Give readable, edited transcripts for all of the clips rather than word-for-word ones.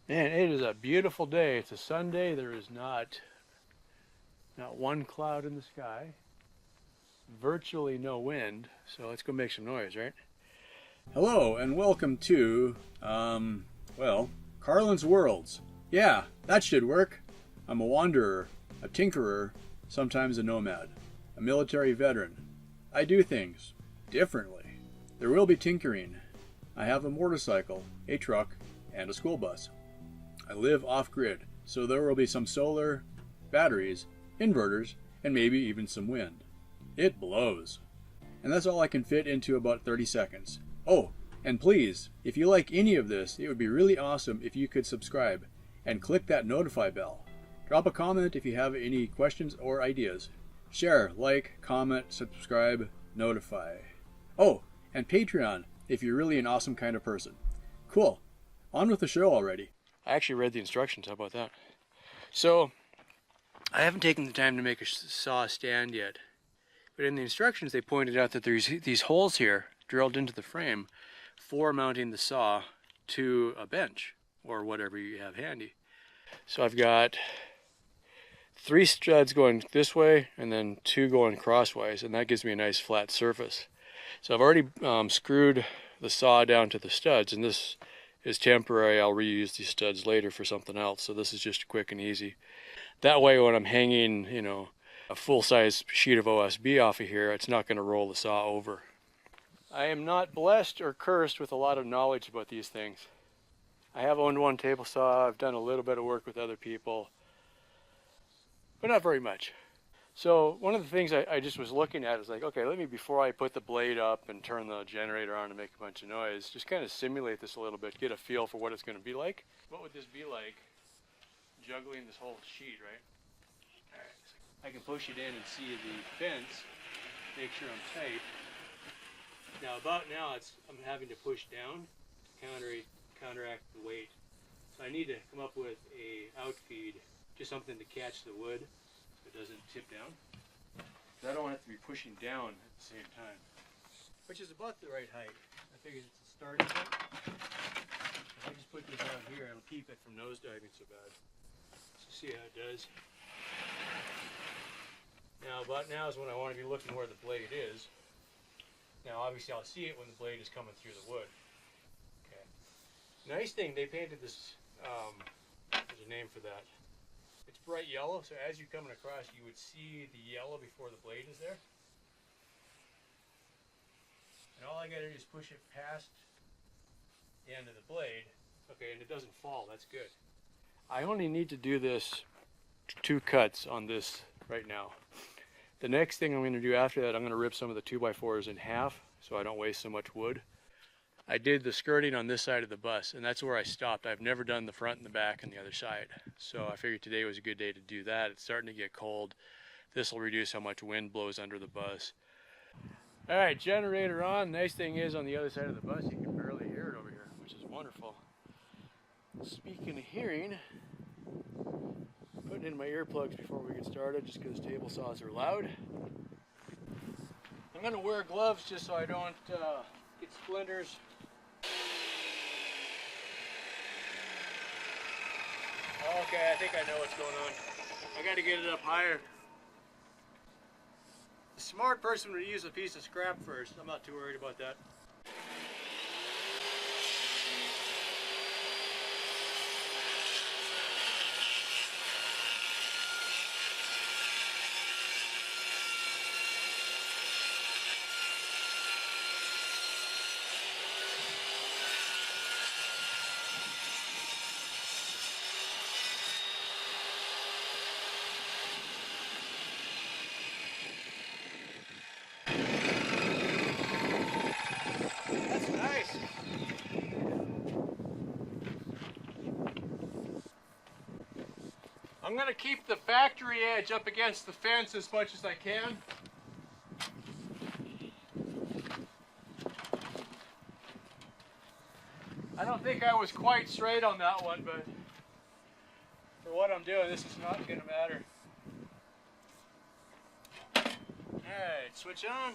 Man, it is a beautiful day. It's a Sunday. There is not one cloud in the sky, virtually no wind. So let's go make some noise, right? Hello and welcome to, Carlin's Worlds. Yeah, that should work. I'm a wanderer, a tinkerer, sometimes a nomad, a military veteran. I do things differently. There will be tinkering. I have a motorcycle, a truck, and a school bus. I live off-grid, so there will be some solar, batteries, inverters, and maybe even some wind. It blows. And that's all I can fit into about 30 seconds. Oh, and please, if you like any of this, it would be really awesome if you could subscribe and click that notify bell. Drop a comment if you have any questions or ideas. Share, like, comment, subscribe, notify. Oh, and Patreon if you're really an awesome kind of person. Cool. On with the show already. I actually read the instructions. How about that? So, I haven't taken the time to make a saw stand yet. But in the instructions, they pointed out that there's these holes here drilled into the frame for mounting the saw to a bench or whatever you have handy. So I've got 3 studs going this way and then 2 going crosswise, and that gives me a nice flat surface. So I've already screwed the saw down to the studs, and this is temporary. I'll reuse these studs later for something else, so this is just quick and easy. That way when I'm hanging, a full-size sheet of OSB off of here, it's not going to roll the saw over. I am not blessed or cursed with a lot of knowledge about these things. I have owned one table saw. I've done a little bit of work with other people, but not very much. So one of the things I just was looking at is like, okay, before I put the blade up and turn the generator on and make a bunch of noise, just kind of simulate this a little bit, get a feel for what it's going to be like. What would this be like juggling this whole sheet, right? All right, so I can push it in and see the fence, make sure I'm tight. Now about now I'm having to push down to counteract the weight. So I need to come up with a outfeed, just something to catch the wood so it doesn't tip down. I don't have to be pushing down at the same time, which is about the right height. I figured it's a starting point. If I just put this out here, it'll keep it from nosediving so bad. Let's see how it does. Now about now is when I want to be looking where the blade is. Now obviously I'll see it when the blade is coming through the wood. Okay. Nice thing, they painted this, there's a name for that. It's bright yellow, so as you're coming across you would see the yellow before the blade is there. And all I gotta do is push it past the end of the blade. Okay, and it doesn't fall, that's good. I only need to do this 2 cuts on this right now. The next thing I'm going to do after that, I'm going to rip some of the 2x4s in half so I don't waste so much wood. I did the skirting on this side of the bus, and that's where I stopped. I've never done the front and the back and the other side. So I figured today was a good day to do that. It's starting to get cold. This will reduce how much wind blows under the bus. All right, generator on. Nice thing is on the other side of the bus, you can barely hear it over here, which is wonderful. Speaking of hearing, putting in my earplugs before we get started just because table saws are loud. I'm going to wear gloves just so I don't get splinters. Okay, I think I know what's going on. I got to get it up higher. A smart person would use a piece of scrap first. I'm not too worried about that. That's nice. I'm going to keep the factory edge up against the fence as much as I can. I don't think I was quite straight on that one, but for what I'm doing, this is not going to matter. Alright, switch on.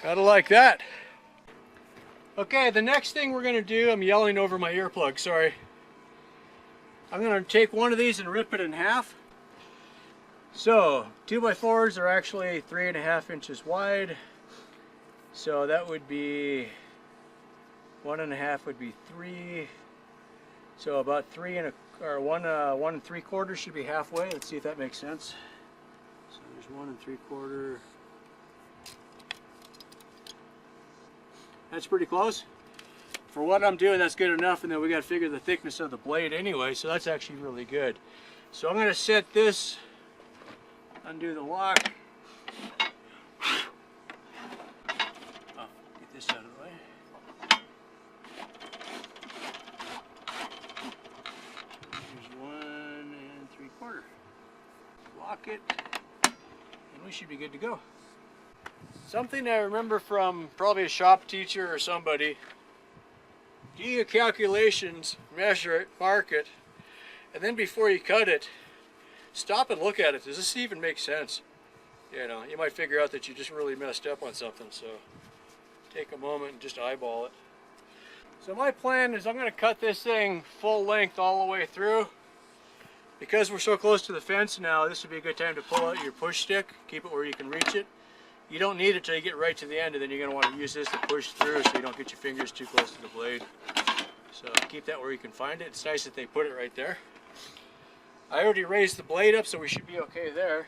Gotta like that. Okay, the next thing we're gonna do, I'm yelling over my earplug, sorry. I'm gonna take one of these and rip it in half. So, 2x4s are actually 3.5 inches wide. So that would be 1.5 would be 3. So about 1 3/4 should be halfway. Let's see if that makes sense. So there's 1 3/4. That's pretty close. For what I'm doing, that's good enough, and then we got to figure the thickness of the blade anyway, so that's actually really good. So I'm going to set this, undo the lock. Oh, get this out of the way. Here's 1 3/4. Lock it, and we should be good to go. Something I remember from probably a shop teacher or somebody: do your calculations, measure it, mark it, and then before you cut it, stop and look at it. Does this even make sense? You know, you might figure out that you just really messed up on something, so take a moment and just eyeball it. So my plan is I'm going to cut this thing full length all the way through. Because we're so close to the fence now, this would be a good time to pull out your push stick, keep it where you can reach it. You don't need it till you get right to the end, and then you're going to want to use this to push through so you don't get your fingers too close to the blade. So keep that where you can find it. It's nice that they put it right there. I already raised the blade up, so we should be okay there.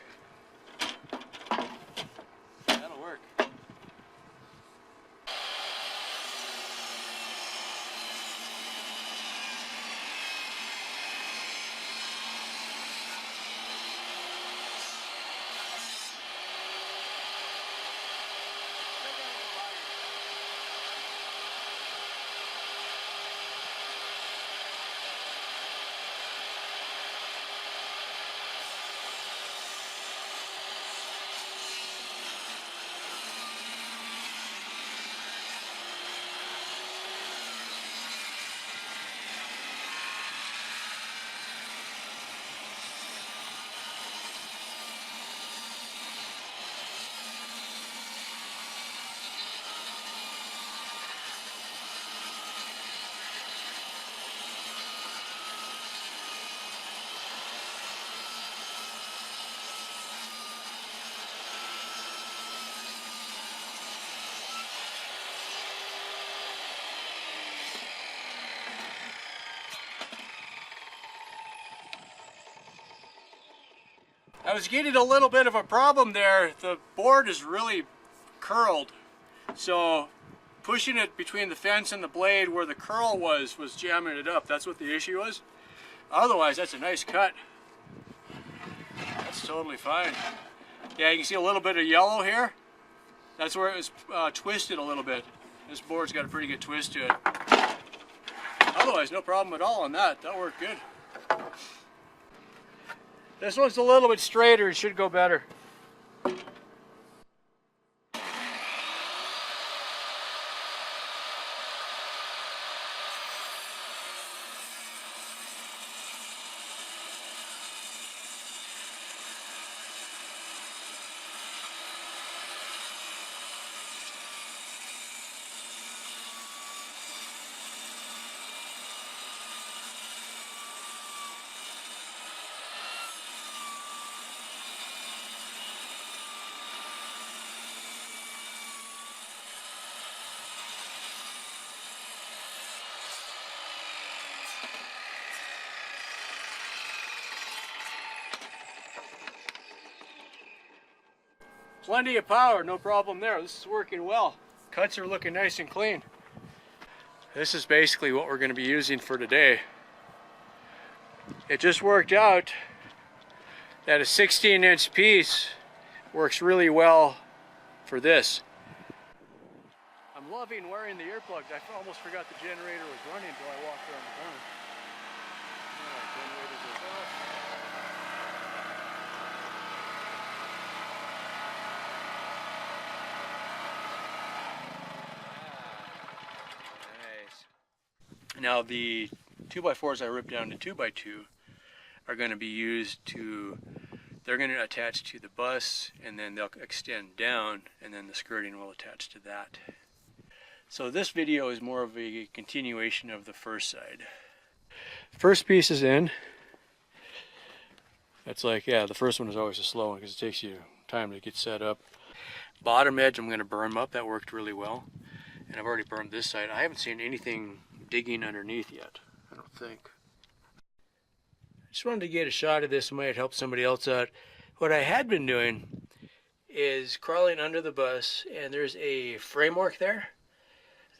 That'll work. I was getting a little bit of a problem there. The board is really curled, so pushing it between the fence and the blade where the curl was jamming it up. That's what the issue was. Otherwise, that's a nice cut. That's totally fine. Yeah, you can see a little bit of yellow here. That's where it was twisted a little bit. This board's got a pretty good twist to it. Otherwise, no problem at all on that. That worked good. This one's a little bit straighter. It should go better. Plenty of power, no problem there. This is working well. Cuts are looking nice and clean. This is basically what we're going to be using for today. It just worked out that a 16-inch piece works really well for this. I'm loving wearing the earplugs. I almost forgot the generator was running until I walked around the corner. Generator goes off. Now the 2x4s I ripped down to 2x2 are going to be used to they're going to attach to the bus, and then they'll extend down, and then the skirting will attach to that. So this video is more of a continuation of the first side. First piece is in. That's like, yeah, the first one is always a slow one because it takes you time to get set up. Bottom edge I'm going to berm up. That worked really well. And I've already bermed this side. I haven't seen anything digging underneath yet, I don't think. Just wanted to get a shot of this. It might help somebody else out. What I had been doing is crawling under the bus, and there's a framework there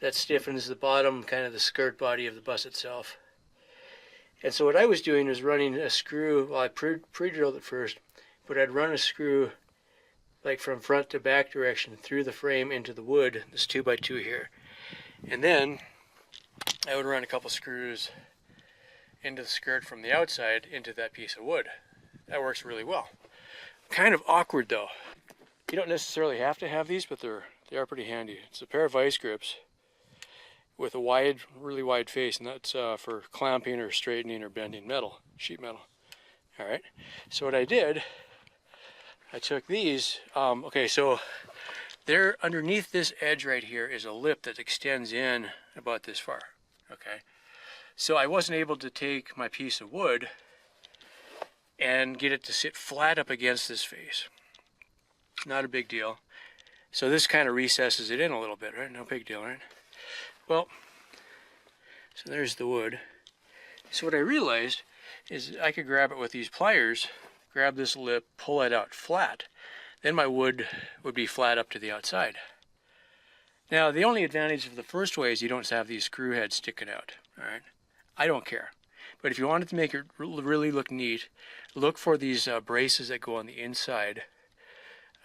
that stiffens the bottom, kind of the skirt body of the bus itself. And so what I was doing was running a screw. Well, I pre-drilled it first, but I'd run a screw like from front to back direction through the frame into the wood, this 2x2 here. And then I would run a couple screws into the skirt from the outside into that piece of wood. That works really well. Kind of awkward though. You don't necessarily have to have these, but they are pretty handy. It's a pair of vice grips with a wide, really wide face, and that's for clamping or straightening or bending metal, sheet metal. All right, so what I did, I took these, okay, so there underneath this edge right here is a lip that extends in about this far, okay? So I wasn't able to take my piece of wood and get it to sit flat up against this face. Not a big deal. So this kind of recesses it in a little bit, right? No big deal, right? Well, so there's the wood. So what I realized is I could grab it with these pliers, grab this lip, pull it out flat. Then my wood would be flat up to the outside. Now, the only advantage of the first way is you don't have these screw heads sticking out, all right? I don't care. But if you wanted to make it really look neat, look for these braces that go on the inside.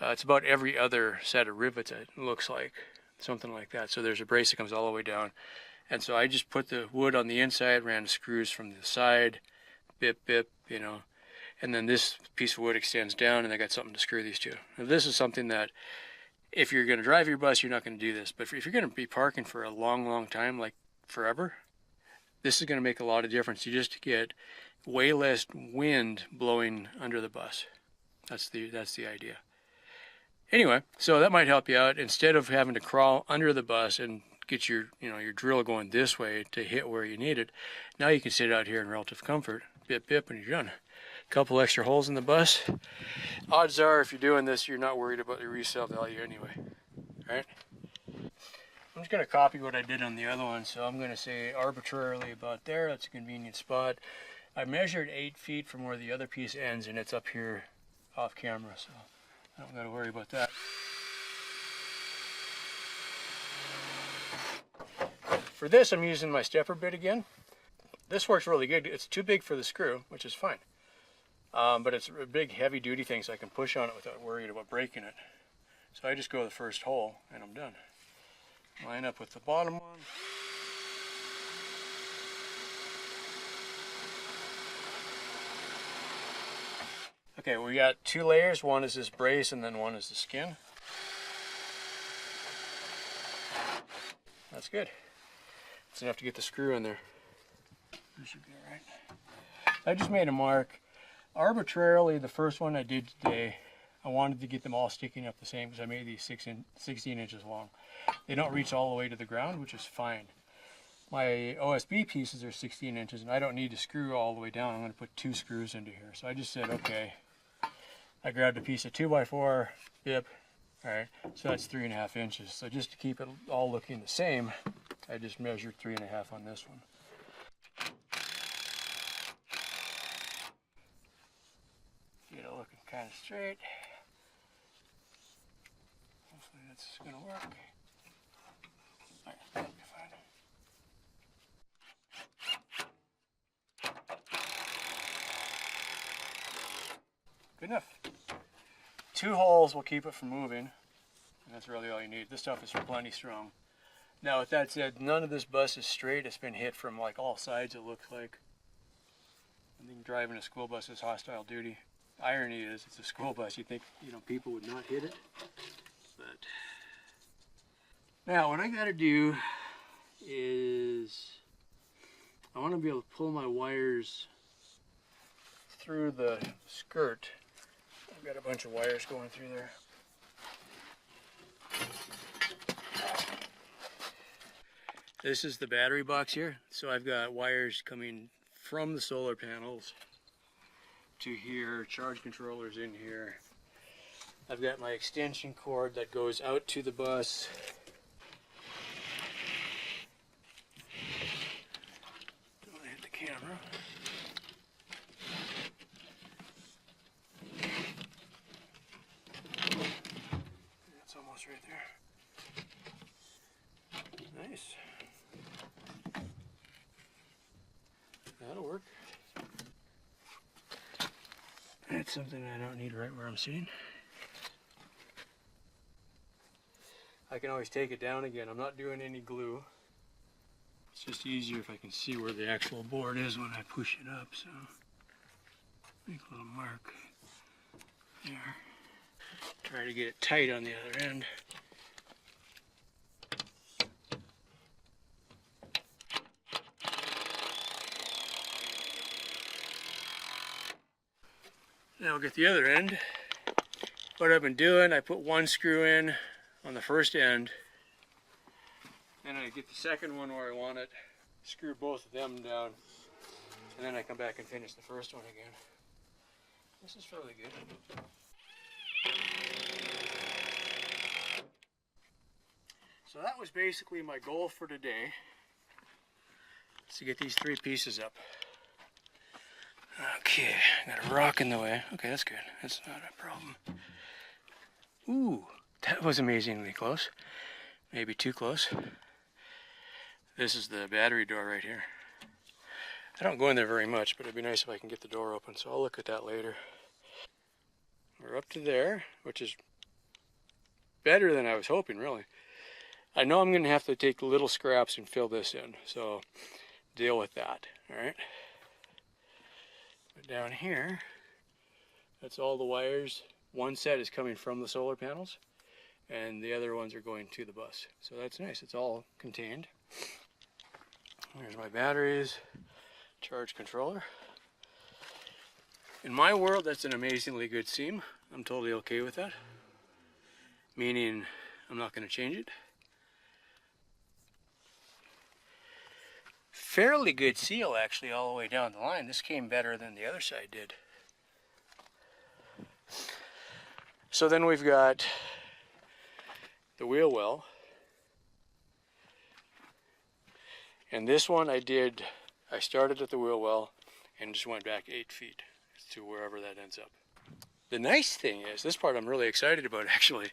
It's about every other set of rivets, it looks like. Something like that. So there's a brace that comes all the way down. And so I just put the wood on the inside, ran screws from the side, bip, bip, you know. And then this piece of wood extends down, and I got something to screw these to. Now, this is something that, if you're going to drive your bus, you're not going to do this. But if you're going to be parking for a long time, like forever, this is going to make a lot of difference. You just get way less wind blowing under the bus. That's the idea. Anyway, so that might help you out. Instead of having to crawl under the bus and get your drill going this way to hit where you need it, now you can sit out here in relative comfort, bip bip, and you're done. A couple extra holes in the bus. Odds are, if you're doing this, you're not worried about the resale value anyway. All right? I'm just going to copy what I did on the other one, so I'm going to say arbitrarily about there. That's a convenient spot. I measured 8 feet from where the other piece ends, and it's up here off camera, so I don't got to worry about that. For this, I'm using my stepper bit again. This works really good. It's too big for the screw, which is fine. But it's a big, heavy-duty thing, so I can push on it without worrying about breaking it. So I just go the first hole, and I'm done. Line up with the bottom one. Okay, we got 2 layers. One is this brace, and then one is the skin. That's good. That's enough to get the screw in there. That should be all right. I just made a mark. Arbitrarily, the first one I did today, I wanted to get them all sticking up the same because I made these 16 inches long. They don't reach all the way to the ground, which is fine. My OSB pieces are 16 inches, and I don't need to screw all the way down. I'm going to put 2 screws into here. So I just said, okay. I grabbed a piece of 2x4, bip. All right, so that's 3.5 inches. So just to keep it all looking the same, I just measured 3.5 on this one. Get it looking kind of straight. Hopefully that's going to work. All right, that'll be fine. Good enough. 2 holes will keep it from moving, and that's really all you need. This stuff is plenty strong. Now, with that said, none of this bus is straight. It's been hit from like all sides, it looks like. I think driving a school bus is hostile duty. Irony is, it's a school bus. You'd think, people would not hit it. But now, what I got to do is I want to be able to pull my wires through the skirt I've got a bunch of wires going through there. This is the battery box here. So I've got wires coming from the solar panels to here, charge controllers in here. I've got my extension cord that goes out to the bus. Don't want to hit the camera. That's almost right there. Nice. That'll work. That's something I don't need right where I'm sitting. I can always take it down again. I'm not doing any glue. It's just easier if I can see where the actual board is when I push it up. So make a little mark there. Try to get it tight on the other end. Now we'll get the other end. What I've been doing, I put one screw in on the first end, then I get the second one where I want it, screw both of them down, and then I come back and finish the first one again. This is fairly good. So that was basically my goal for today, to get these three pieces up. Okay, got a rock in the way. Okay, that's good. That's not a problem. Ooh, that was amazingly close. Maybe too close. This is the battery door right here. I don't go in there very much, but it'd be nice if I can get the door open, so I'll look at that later. We're up to there, which is better than I was hoping, really. I know I'm going to have to take little scraps and fill this in, so deal with that, all right? But down here, that's all the wires. One set is coming from the solar panels, and the other ones are going to the bus. So that's nice, it's all contained. There's my batteries, charge controller. In my world, that's an amazingly good seam. I'm totally okay with that. Meaning, I'm not going to change it. Fairly good seal actually all the way down the line. This came better than the other side did. So then we've got the wheel well. And this one I started at the wheel well and just went back 8 feet to wherever that ends up. The nice thing is, this part I'm really excited about actually.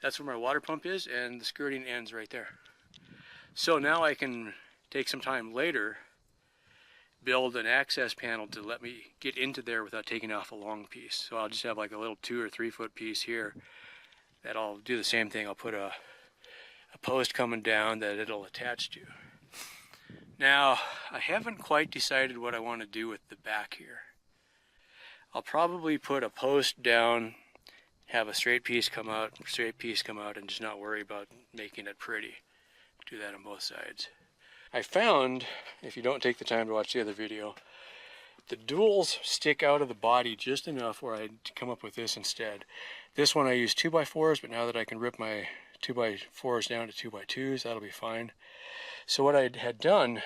That's where my water pump is, and the skirting ends right there. So now I can take some time later, build an access panel to let me get into there without taking off a long piece. So I'll just have like a little 2 or 3 foot piece here that I'll do the same thing. I'll put a post coming down that it'll attach to. Now, I haven't quite decided what I want to do with the back here. I'll probably put a post down, have a straight piece come out, and just not worry about making it pretty. Do that on both sides. I found, if you don't take the time to watch the other video, the duals stick out of the body just enough where I come up with this instead. This one I use 2x4s, but now that I can rip my 2x4s down to 2x2s, that'll be fine. So what I had done,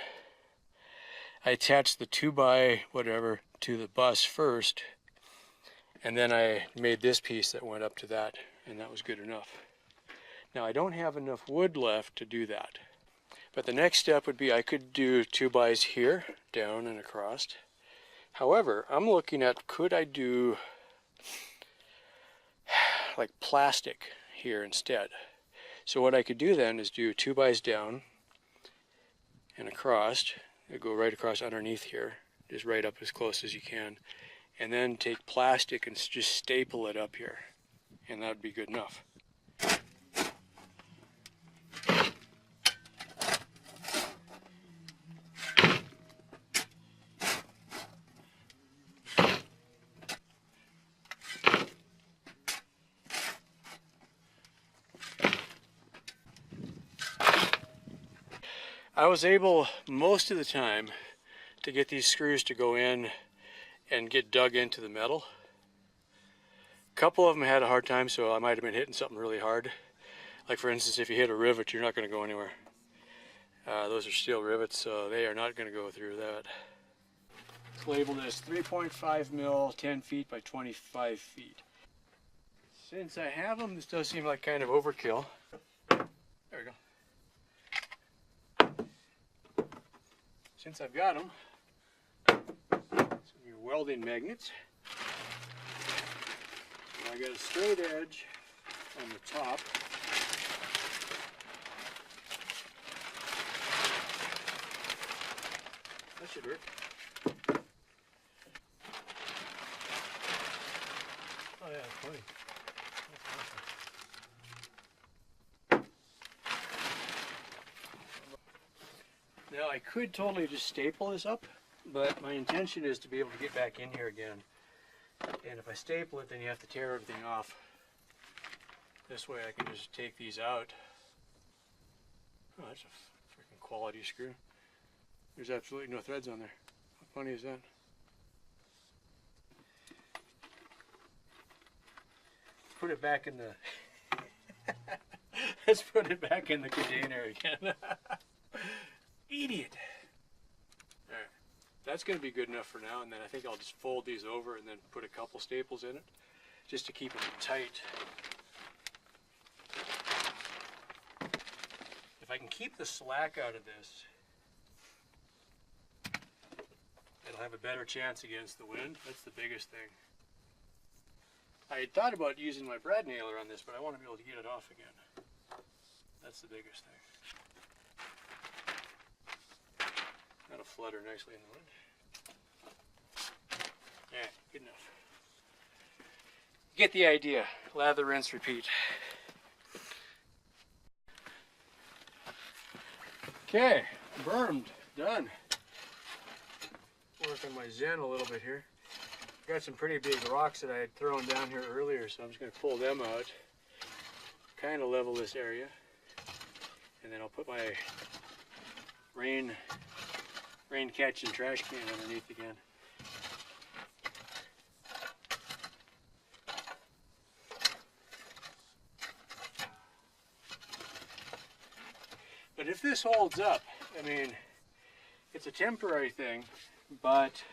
I attached the 2x to the bus first, and then I made this piece that went up to that, and that was good enough. Now I don't have enough wood left to do that. But the next step would be I could do 2x's here, down and across. However, I'm looking at, could I do like plastic here instead? So what I could do then is do 2x's down and across. Go right across underneath here, just right up as close as you can. And then take plastic and just staple it up here. And that would be good enough. I was able, most of the time, to get these screws to go in and get dug into the metal. A couple of them had a hard time, so I might have been hitting something really hard. Like for instance, if you hit a rivet, you're not going to go anywhere. Those are steel rivets, so they are not going to go through that. It's labeled as 3.5 mil, 10 feet by 25 feet. Since I have them, this does seem like kind of overkill. There we go. Since I've got them, some your welding magnets. I got a straight edge on the top. That should work. Oh yeah, it's funny. That's awesome. Now I could totally just staple this up, but my intention is to be able to get back in here again. And if I staple it, then you have to tear everything off. This way I can just take these out. Oh, that's a freaking quality screw. There's absolutely no threads on there. How funny is that? Put it back in the... Let's put it back in the container again. Idiot! Alright, that's going to be good enough for now, and then I think I'll just fold these over and then put a couple staples in it, just to keep them tight. If I can keep the slack out of this, it'll have a better chance against the wind. That's the biggest thing. I had thought about using my brad nailer on this, but I want to be able to get it off again. That's the biggest thing. That'll flutter nicely in the wind. Yeah, good enough. Get the idea. Lather, rinse, repeat. Okay, bermed, done. Work on my Zen a little bit here. Got some pretty big rocks that I had thrown down here earlier, so I'm just going to pull them out. Kind of level this area. And then I'll put my rain catching trash can underneath again. But if this holds up, I mean, it's a temporary thing, but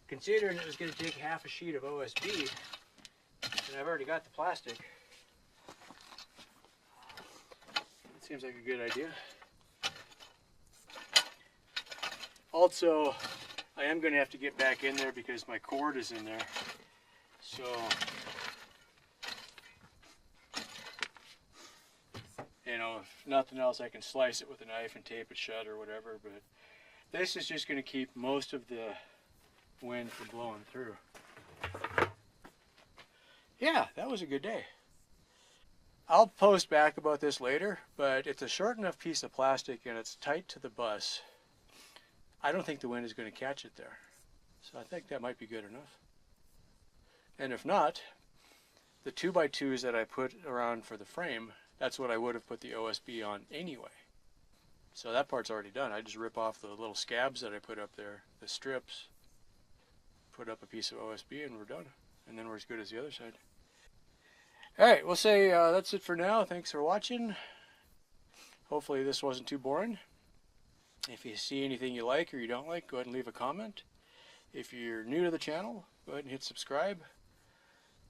considering it was going to take half a sheet of OSB, and I've already got the plastic, it seems like a good idea. Also, I am going to have to get back in there because my cord is in there. So, you know, if nothing else, I can slice it with a knife and tape it shut or whatever, but this is just going to keep most of the wind from blowing through. Yeah, that was a good day. I'll post back about this later, but it's a short enough piece of plastic and it's tight to the bus. I don't think the wind is going to catch it there. So I think that might be good enough. And if not, the 2x2s that I put around for the frame, that's what I would have put the OSB on anyway. So that part's already done. I just rip off the little scabs that I put up there, the strips, put up a piece of OSB, and we're done. And then we're as good as the other side. Alright, we'll say that's it for now. Thanks for watching. Hopefully this wasn't too boring. If you see anything you like or you don't like, go ahead and leave a comment. If you're new to the channel, go ahead and hit subscribe.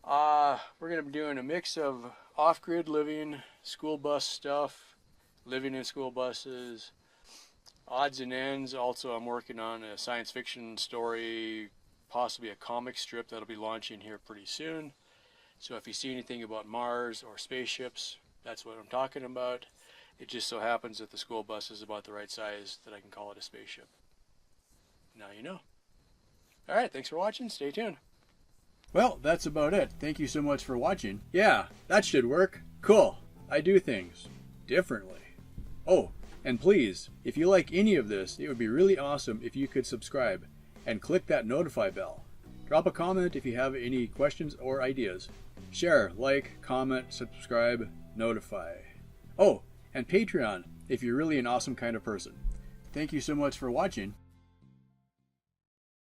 We're going to be doing a mix of off-grid living, school bus stuff, living in school buses, odds and ends. Also, I'm working on a science fiction story, possibly a comic strip that'll be launching here pretty soon. So if you see anything about Mars or spaceships, that's what I'm talking about. It just so happens that the school bus is about the right size that I can call it a spaceship. Now you know. Alright, thanks for watching. Stay tuned. Well, that's about it. Thank you so much for watching. Yeah, that should work. Cool. I do things differently. Oh, and please, if you like any of this, it would be really awesome if you could subscribe and click that notify bell. Drop a comment if you have any questions or ideas. Share, like, comment, subscribe, notify. Oh, and Patreon if you're really an awesome kind of person. Thank you so much for watching.